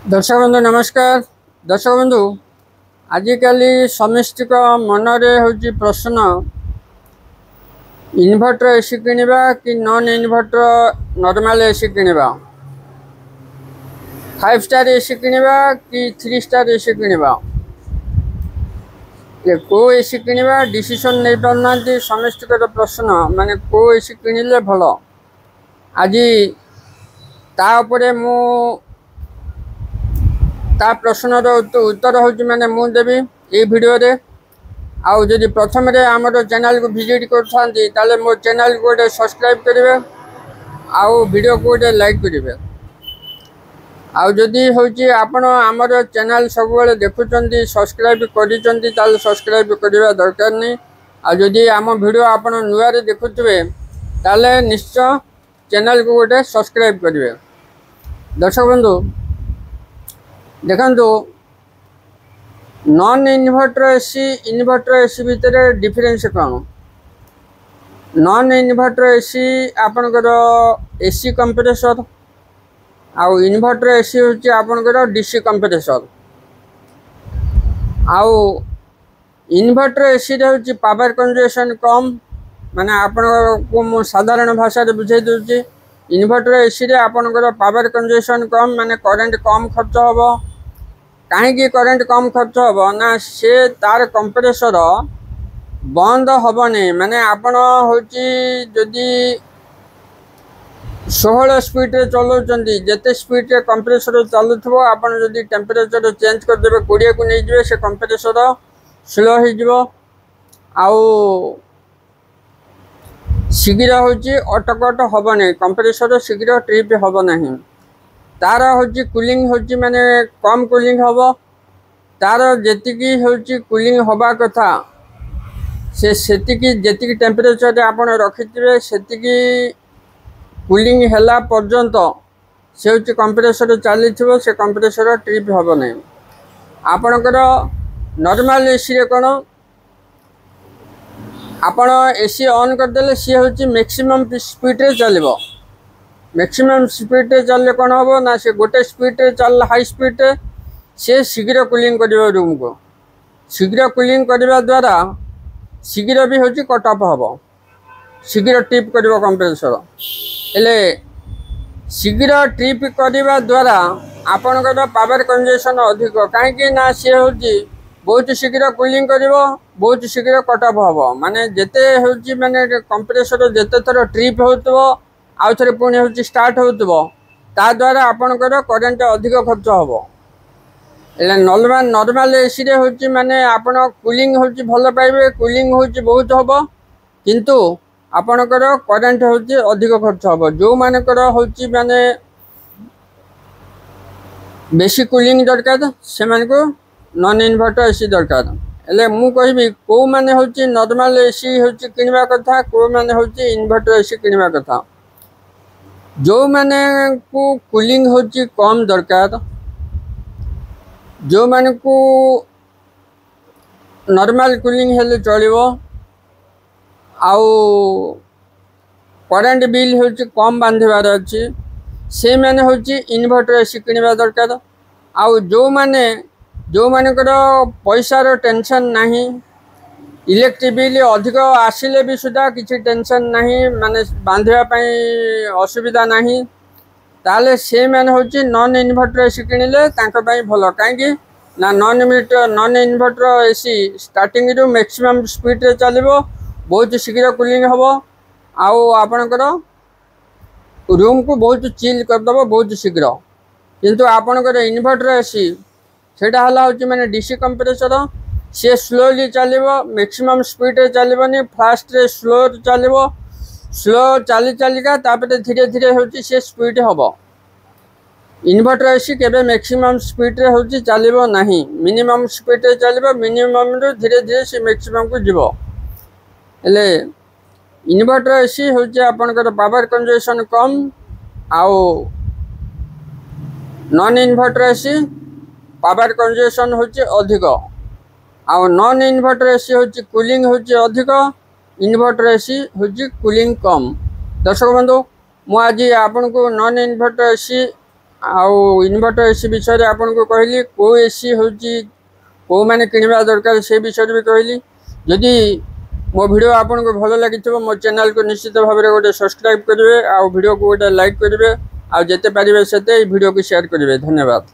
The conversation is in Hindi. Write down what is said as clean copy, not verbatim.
दर्शक बंधु नमस्कार। दर्शक बंधु आजिकल समष्टिक मनरे हूँ प्रश्न इन्भर्टर एसी किणवा कि नॉन इन्भर्टर नॉर्मल एसी किणवा, 5 स्टार एसी किणवा कि 3 स्टार एसी किणवा, को एसी किणवा डिसीजन नहीं पारना समष्टिक प्रश्न माने को एसी किणिले भल। आज तापर मु ता प्रश्नर उत्तर हूँ मैंने मुझे देवी ये वीडियो रे। आउ जदि प्रथम आमर चैनल को विजिट कर मो चैनल को गोटे सब्सक्राइब करेंगे, आउ वीडियो को गोटे लाइक करेंगे। आउ जदि हूँ आपण आमर चैनल सब देखुं सब्सक्राइब कर सब्सक्राइब करवा दरकार नहीं। आदि आम वीडियो आप नुआ देखुए ताले निश्चय चैनल को गोटे सब्सक्राइब करेंगे। दर्शक बंधु देखो non inverter AC inverter AC भितर डिफरेंस कौन? नॉन इन्भर्टर एसी आपणकर एसी कंप्रेसर आउ इन्भर्टर एसी हूँ आपणकर डीसी कंप्रेसर। आउ इन्भर्टर एसी हूँ पावर कंजम्पशन कम, माने आपण को मु साधारण भाषा बुझे दूसरी। इन्भर्टर एसी रे आपणकर पावर कंजम्पशन कम माने करेंट कम खर्च हम। कहीं करेंट कम खर्च हम ना से तार कंप्रेसर बंद हेनी, माने आपण हूँ जदि 16 स्पीड रे चलाउं जिते स्पीड रे कंप्रेसर चलुव आपड़ जदि टेम्परेचर चेंज करदे 20 को नहीं जाए से कंप्रेसर स्लो हो शीघ्र हूँ अटकट हेनी, कंप्रेसर शीघ्र ट्रिप हेना। तार हूँ कूलिंग हूँ माने कम कूलिंग हम। तार जी हूँ कूलिंग हवा कथा से जी टेम्परेचर आप रखिथे से कूलिंग है पर्यंत से हूँ कंप्रेसर चली से कंप्रेसर ट्रिप हम नहीं। आपणकर नॉर्मल एसी रे कौन आपण एसी ऑन करदे सी हूँ मैक्सिमम स्पीड रे चलो। मैक्सिमम स्पीड रे चलने कौन हम ना से गोटे स्पीड रे चल हाई स्पीड रे से शीघ्र कूलिंग कर रूम को। शीघ्र कूलिंग करने द्वारा शीघ्र भी हूँ कट ऑफ हम, शीघ्र ट्रिप कर कंप्रेसर हेले शीघ्र ट्रिप करने द्वारा आपणकर पावर कंजम्पशन अधिक कहीं ना सी हूँ बहुत शीघ्र कूलिंग कर बहुत शीघ्र कट ऑफ हम। माने जिते हूँ माने कंप्रेसर जिते थर ट्रिप हो आउ थे पुणी हूँ स्टार्ट होता द्वारा आपणकर करेंट अधिक खर्च हम। नॉर्मल एसी रे हूँ माने आपण कूलिंग हूँ भल पाइबे, कूलिंग हूँ बहुत हम किंतु आपणकर करेंट हूँ अधिक खर्च हम। जो मानकर हूँ माने बेसी कूलिंग दरकार से नॉन इन्भर्टर एसी दरकार। हेले मु कहबी को माने हूँ नॉर्मल एसी हूँ किणवा कथा, को माने हूँ इन्भर्टर एसी किणवा कथा। जो माने को कूलिंग हूँ कम दरकार, जो माने को नॉर्मल कूलिंग हेले चलिबो आउ करेंट बिल हूँ कम बांधवार अच्छी से मैंने हूँ इन्भर्टर एसी किणवा दरकार। आउ जो मानकर पैसार टेंशन नहीं, इलेक्ट्रिक बिल अधिक आसिले भी सुधा किसी टेंशन नहीं, माने बांधापी असुविधा नहीं, ताले से मैंने हूँ नॉन इन्भर्टर एसी किणिले भल। कहीं ना नॉन इन्भर्टर एसी स्टार्टिंग रू मैक्सिमम स्पीड रे चलो, बहुत शीघ्र कूलिंग हम आउ आपणकर रूम को बहुत चिल करदेव बहुत शीघ्र। किंतु आपणकर इन्भर्टर एसी सेटा हला हूँ माने डीसी कंप्रेसर सी स्लोली चलो, मैक्सिमम स्पीड रे चलनी, फास्ट रे स्लो चलो, स्लो चली चलिका तापर धीरे धीरे हूँ सी स्पीड हम। इन्भर्टर एसी केबे मैक्सिमम स्पीड रे हूँ चलो नहीं, मिनिमम स्पीड रे चलो, मिनिमम रू धीरे धीरे सी मैक्सिमम को जीव। हेले इन्भर्टर एसी हूँ आपणकर पावर कंजम्पशन कम आउ non inverter AC power consumption हूँ अधिक आउ नॉन इन्भर्टर एसी हूँ कूलिंग हूँ अधिक, इन्भर्टर एसी हूँ कूलिंग कम। दर्शक बंधु मु आज आपन को नॉन इन्भर्टर एसी आउ इन्वर्टर एसी विषय आपन को कहली को एसी होची को माने किनिबा दरकार से विषय भी कहली। जदि मो वीडियो आपन को भल लगी मो चैनल को निश्चित भाव में गोटे सब्सक्राइब करेंगे आ वीडियो को गोटे लाइक करेंगे आ जिते पारे से वीडियो को शेयर करेंगे। धन्यवाद।